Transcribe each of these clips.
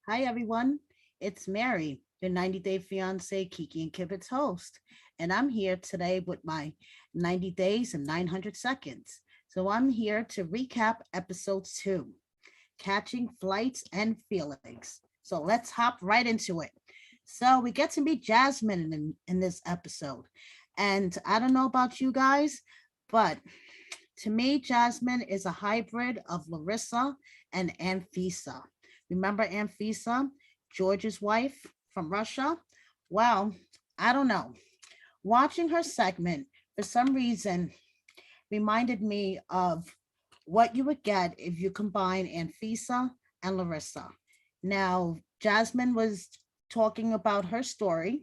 Hi, everyone. It's Mary, your 90 Day Fiance Kiki and Kibit's host. And I'm here today with my 90 Days and 900 Seconds. So I'm here to recap episode 2, Catching Flights and Feelings. So let's hop right into it. So we get to meet Jasmine in this episode. And I don't know about you guys, but to me, Jasmine is a hybrid of Larissa and Anfisa. Remember Anfisa, George's wife from Russia? Well, I don't know. Watching her segment, for some reason, reminded me of what you would get if you combine Anfisa and Larissa. Now, Jasmine was talking about her story,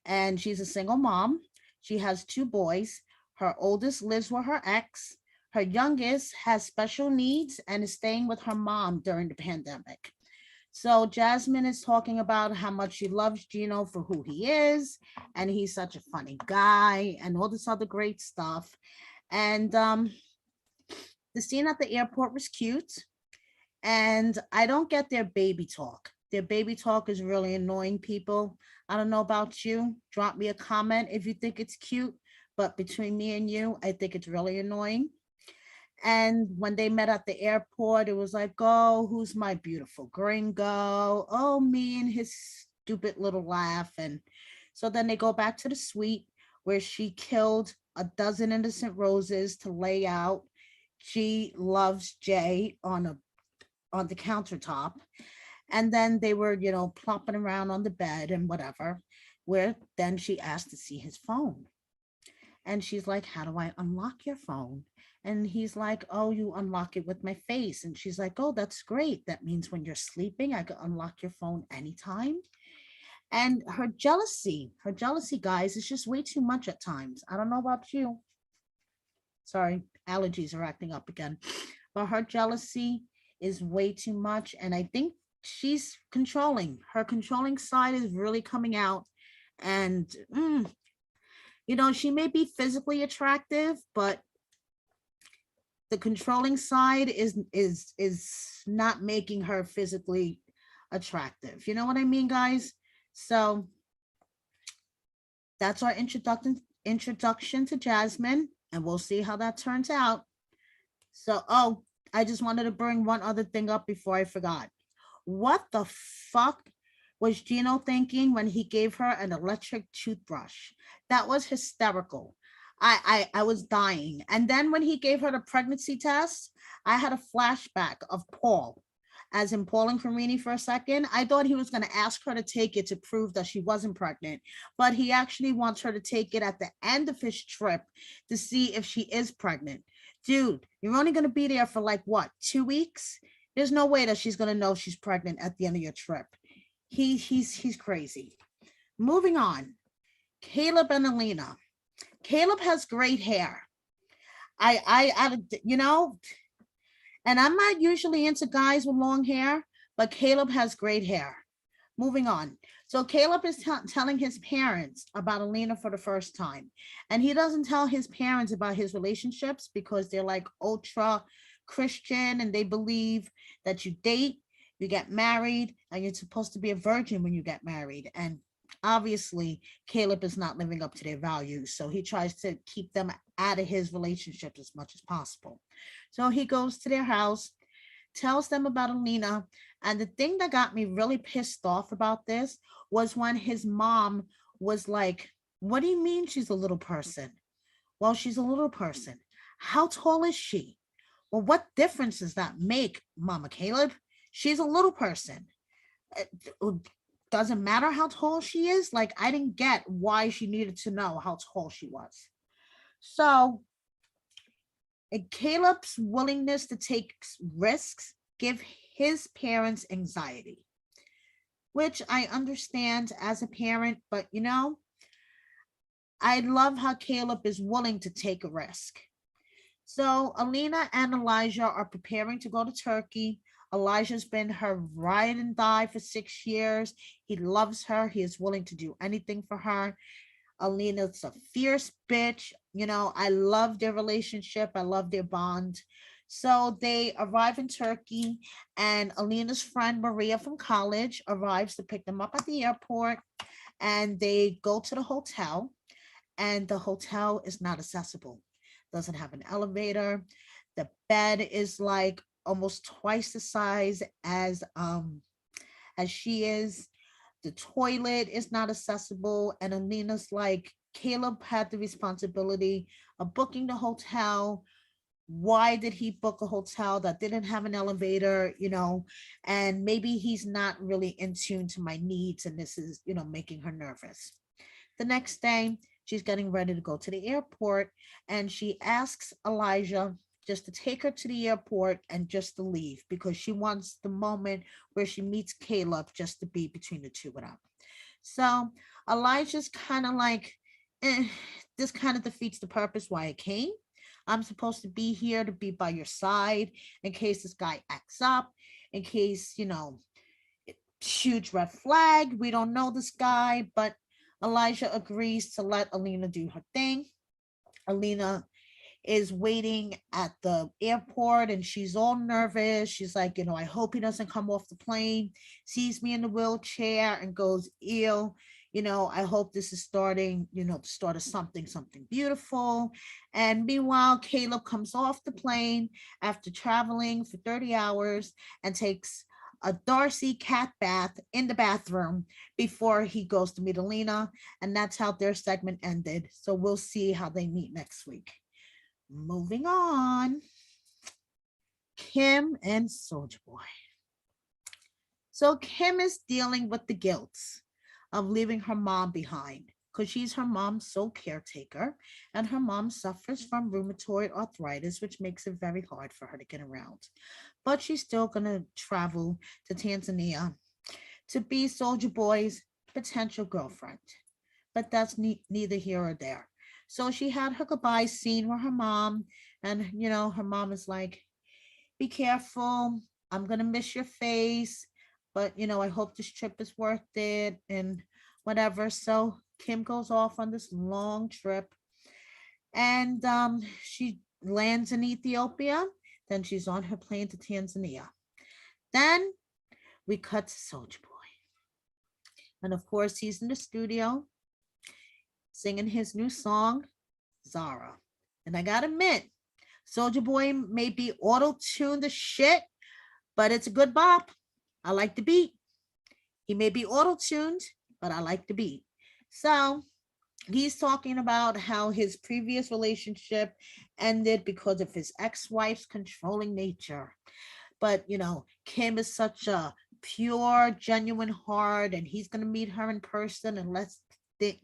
and she's a single mom. She has two boys. Her oldest lives with her ex. Her youngest has special needs and is staying with her mom during the pandemic. So Jasmine is talking about how much she loves Gino for who he is, and he's such a funny guy, and all this other great stuff. And the scene at the airport was cute, and I don't get their baby talk. Their baby talk is really annoying people. I don't know about you. Drop me a comment if you think it's cute, but between me and you, I think it's really annoying. And when they met at the airport, it was like, oh, who's my beautiful gringo? Oh, me and his stupid little laugh. And so then they go back to the suite where she killed a dozen innocent roses to lay out. She loves Jay on the countertop. And then they were, plopping around on the bed and whatever, where then she asked to see his phone. And she's like, how do I unlock your phone? And he's like, oh, you unlock it with my face. And she's like, oh, that's great. That means when you're sleeping, I can unlock your phone anytime. And her jealousy, guys, is just way too much at times. I don't know about you. Sorry, allergies are acting up again. But her jealousy is way too much. And I think she's controlling. Her controlling side is really coming out. And, she may be physically attractive, but the controlling side is not making her physically attractive. You know what I mean, guys? So that's our introduction to Jasmine, and we'll see how that turns out. So, oh, I just wanted to bring one other thing up before I forgot. What the fuck was Gino thinking when he gave her an electric toothbrush? That was hysterical. I was dying. And then when he gave her the pregnancy test, I had a flashback of Paul, as in Paul and Carini for a second. I thought he was going to ask her to take it to prove that she wasn't pregnant, but he actually wants her to take it at the end of his trip to see if she is pregnant. Dude, you're only going to be there for like what, 2 weeks? There's no way that she's going to know she's pregnant at the end of your trip. He's crazy. Moving on. Caleb and Alina. Caleb has great hair. You know, and I'm not usually into guys with long hair, but Caleb has great hair. Moving on. So Caleb is telling his parents about Alina for the first time. And he doesn't tell his parents about his relationships because they're like ultra Christian and they believe that you date, you get married, and you're supposed to be a virgin when you get married. And obviously, Caleb is not living up to their values. So he tries to keep them out of his relationships as much as possible. So he goes to their house, tells them about Alina. And the thing that got me really pissed off about this was when his mom was like, what do you mean she's a little person? Well, she's a little person. How tall is she? Well, what difference does that make, Mama Caleb? She's a little person. It doesn't matter how tall she is. Like, I didn't get why she needed to know how tall she was. So, Caleb's willingness to take risks give his parents anxiety, which I understand as a parent, but I love how Caleb is willing to take a risk. So Alina and Elijah are preparing to go to Turkey. Elijah's been her ride and die for 6 years. He loves her. He is willing to do anything for her. Alina's a fierce bitch. I love their relationship. I love their bond. So they arrive in Turkey, and Alina's friend Maria from college arrives to pick them up at the airport, and they go to the hotel, and the hotel is not accessible. Doesn't have an elevator. The bed is like almost twice the size as she is. The toilet is not accessible. And Alina's like, Caleb had the responsibility of booking the hotel. Why did he book a hotel that didn't have an elevator, and maybe he's not really in tune to my needs, and this is, making her nervous. The next day, she's getting ready to go to the airport, and she asks Elijah just to take her to the airport and just to leave because she wants the moment where she meets Caleb just to be between the two of them. So Elijah's kind of like, this kind of defeats the purpose why I came. I'm supposed to be here to be by your side in case this guy acts up, in case, huge red flag. We don't know this guy, but Elijah agrees to let Alina do her thing. Alina is waiting at the airport and she's all nervous. She's like, I hope he doesn't come off the plane, sees me in the wheelchair and goes, ew. I hope this is starting, the start of something beautiful. And meanwhile, Caleb comes off the plane after traveling for 30 hours and takes a Darcy cat bath in the bathroom before he goes to meet Alina. And that's how their segment ended. So we'll see how they meet next week. Moving on, Kim and Soldier Boy. So Kim is dealing with the guilt of leaving her mom behind because she's her mom's sole caretaker, and her mom suffers from rheumatoid arthritis, which makes it very hard for her to get around. But she's still going to travel to Tanzania to be Soldier Boy's potential girlfriend. But that's neither here or there. So she had her goodbye scene with her mom, and her mom is like, be careful. I'm gonna miss your face, but I hope this trip is worth it and whatever. So Kim goes off on this long trip, and she lands in Ethiopia. Then she's on her plane to Tanzania. Then we cut to Soldier Boy. And of course, he's in the studio singing his new song, Zara. And I gotta admit, Soldier Boy may be auto-tuned the shit, but it's a good bop. I like the beat. He may be auto-tuned, but I like the beat. So he's talking about how his previous relationship ended because of his ex-wife's controlling nature. But Kim is such a pure, genuine heart, and he's gonna meet her in person, and let's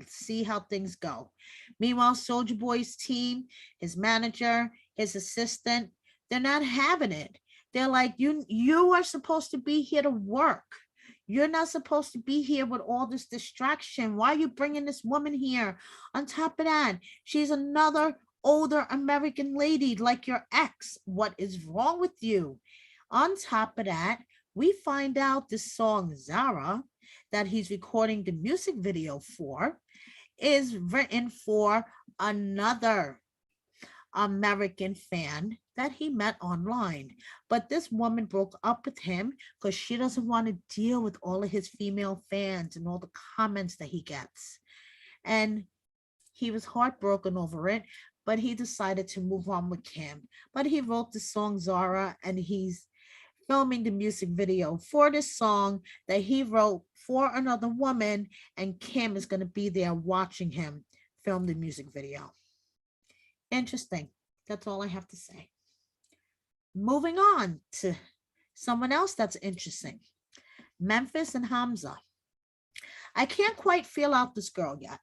see how things go. Meanwhile, Soldier Boy's team, his manager, his assistant, they're not having it. They're like, you are supposed to be here to work. You're not supposed to be here with all this distraction. Why are you bringing this woman here? On top of that, she's another older American lady like your ex. What is wrong with you? On top of that, we find out this song, Zara, that he's recording the music video for, is written for another American fan that he met online. But this woman broke up with him because she doesn't want to deal with all of his female fans and all the comments that he gets. And he was heartbroken over it, but he decided to move on with Kim. But he wrote the song Zara, and he's filming the music video for this song that he wrote for another woman, and Kim is going to be there watching him film the music video. Interesting. That's all I have to say. Moving on to someone else that's interesting. Memphis and Hamza. I can't quite feel out this girl yet.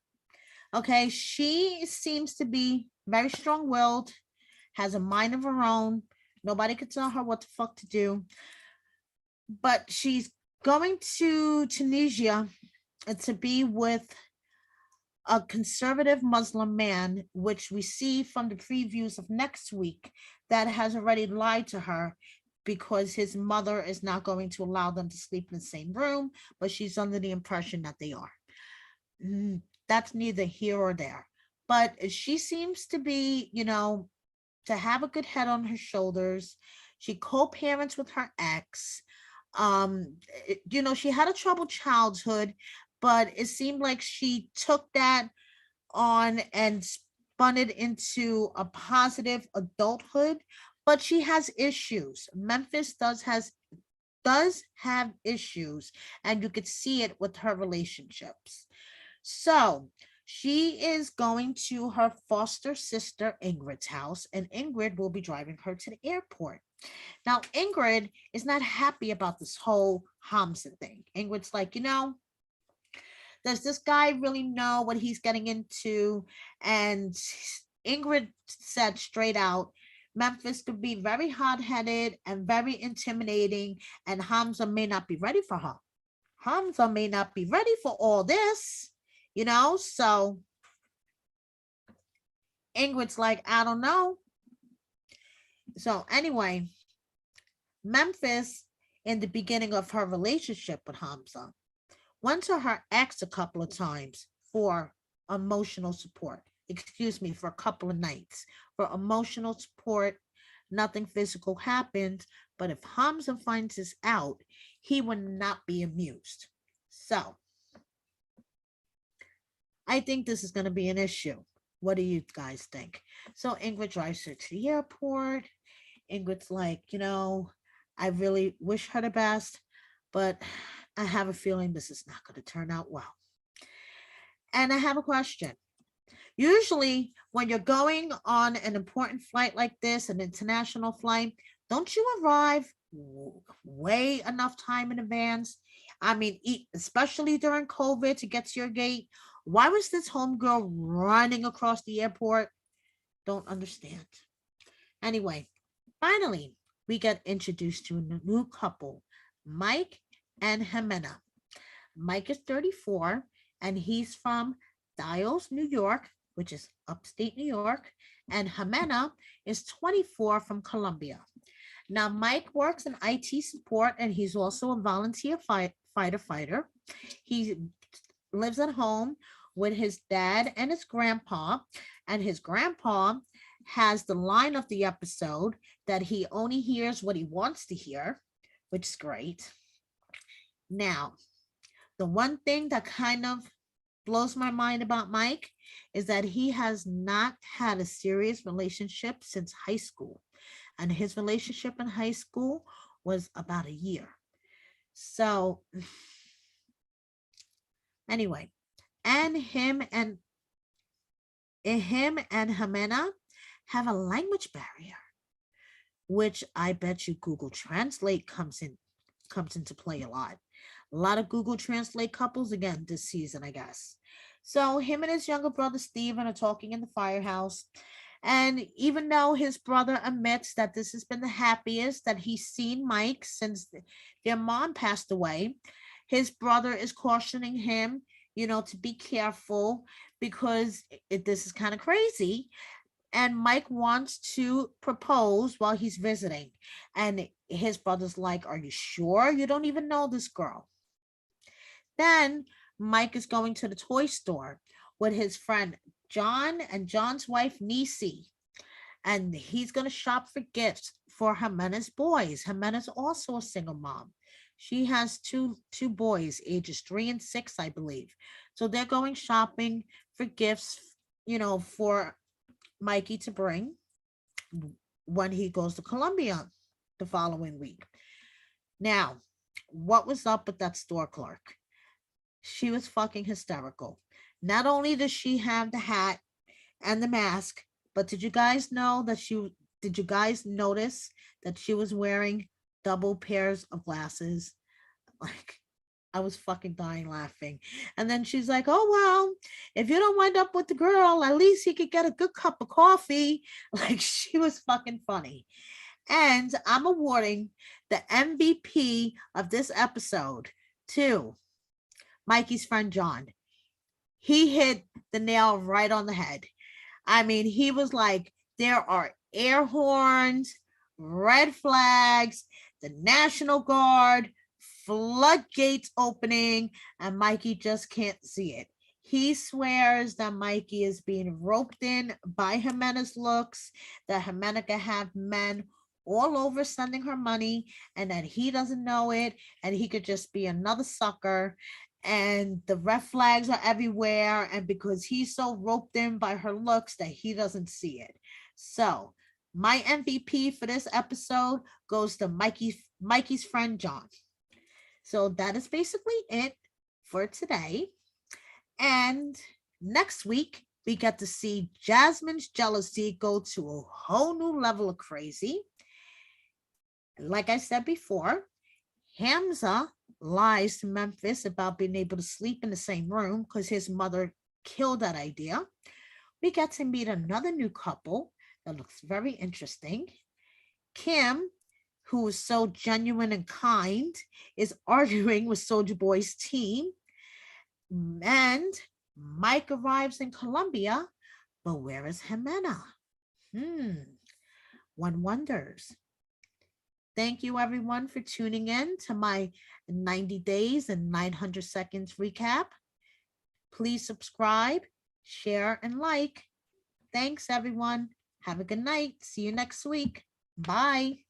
Okay, she seems to be very strong-willed, has a mind of her own. Nobody could tell her what the fuck to do. But she's going to Tunisia to be with a conservative Muslim man, which we see from the previews of next week, that has already lied to her because his mother is not going to allow them to sleep in the same room, but she's under the impression that they are. That's neither here or there. But she seems to be, to have a good head on her shoulders. She co-parents with her ex. She had a troubled childhood, but it seemed like she took that on and spun it into a positive adulthood. But she has issues. Memphis does have issues, and you could see it with her relationships. So she is going to her foster sister Ingrid's house, and Ingrid will be driving her to the airport. Now, Ingrid is not happy about this whole Hamza thing. Ingrid's like, does this guy really know what he's getting into? And Ingrid said straight out, Memphis could be very hot-headed and very intimidating, and Hamza may not be ready for her. Hamza may not be ready for all this, So Ingrid's like, I don't know. So anyway, Memphis, in the beginning of her relationship with Hamza, went to her ex a couple of times for emotional support. Excuse me, for a couple of nights for emotional support. Nothing physical happened, but if Hamza finds this out, he would not be amused. So I think this is going to be an issue. What do you guys think? So Ingrid drives her to the airport. Ingrid's like, I really wish her the best, but I have a feeling this is not going to turn out well. And I have a question. Usually, when you're going on an important flight like this, an international flight, don't you arrive way enough time in advance? I mean, especially during COVID to get to your gate. Why was this homegirl running across the airport? Don't understand. Anyway, finally, we get introduced to a new couple, Mike and Jimena. Mike is 34 and he's from Dials, New York, which is upstate New York, and Jimena is 24 from Colombia. Now, Mike works in IT support and he's also a volunteer fighter. He lives at home with his dad and his grandpa, and his grandpa has the line of the episode that he only hears what he wants to hear, which is great. Now, the one thing that kind of blows my mind about Mike is that he has not had a serious relationship since high school. And his relationship in high school was about a year. So anyway, and him and Jimena have a language barrier, which I bet you Google Translate comes into play a lot. A lot of Google Translate couples again this season, I guess. So him and his younger brother Steven are talking in the firehouse. And even though his brother admits that this has been the happiest that he's seen Mike since their mom passed away, his brother is cautioning him, to be careful because this is kind of crazy. And Mike wants to propose while he's visiting. And his brother's like, are you sure? You don't even know this girl. Then Mike is going to the toy store with his friend John and John's wife Nisi, and he's going to shop for gifts for Jimena's boys. Jimena's also a single mom. She has two boys, ages 3 and 6, I believe. So they're going shopping for gifts, for Mikey to bring when he goes to Colombia the following week. Now, what was up with that store clerk? She was fucking hysterical. Not only does she have the hat and the mask, but did you guys notice that she was wearing double pairs of glasses? Like, I was fucking dying laughing. And then she's like, oh, well, if you don't wind up with the girl, at least he could get a good cup of coffee. Like, she was fucking funny. And I'm awarding the MVP of this episode to Mikey's friend John. He hit the nail right on the head. I mean, he was like, there are air horns, red flags, the National Guard, floodgates opening, and Mikey just can't see it. He swears that Mikey is being roped in by Jimena's looks, that Jimena can have men all over sending her money, and that he doesn't know it, and he could just be another sucker. And the red flags are everywhere. And because he's so roped in by her looks, that he doesn't see it. So, my MVP for this episode goes to Mikey's friend John. So, that is basically it for today. And next week, we get to see Jasmine's jealousy go to a whole new level of crazy. Like I said before, Hamza lies to Memphis about being able to sleep in the same room because his mother killed that idea. We get to meet another new couple that looks very interesting. Kim, who is so genuine and kind, is arguing with Soldier Boy's team. And Mike arrives in Colombia, but where is Jimena? One wonders. Thank you, everyone, for tuning in to my 90 days and 900 seconds recap. Please subscribe, share, and like. Thanks, everyone. Have a good night. See you next week. Bye.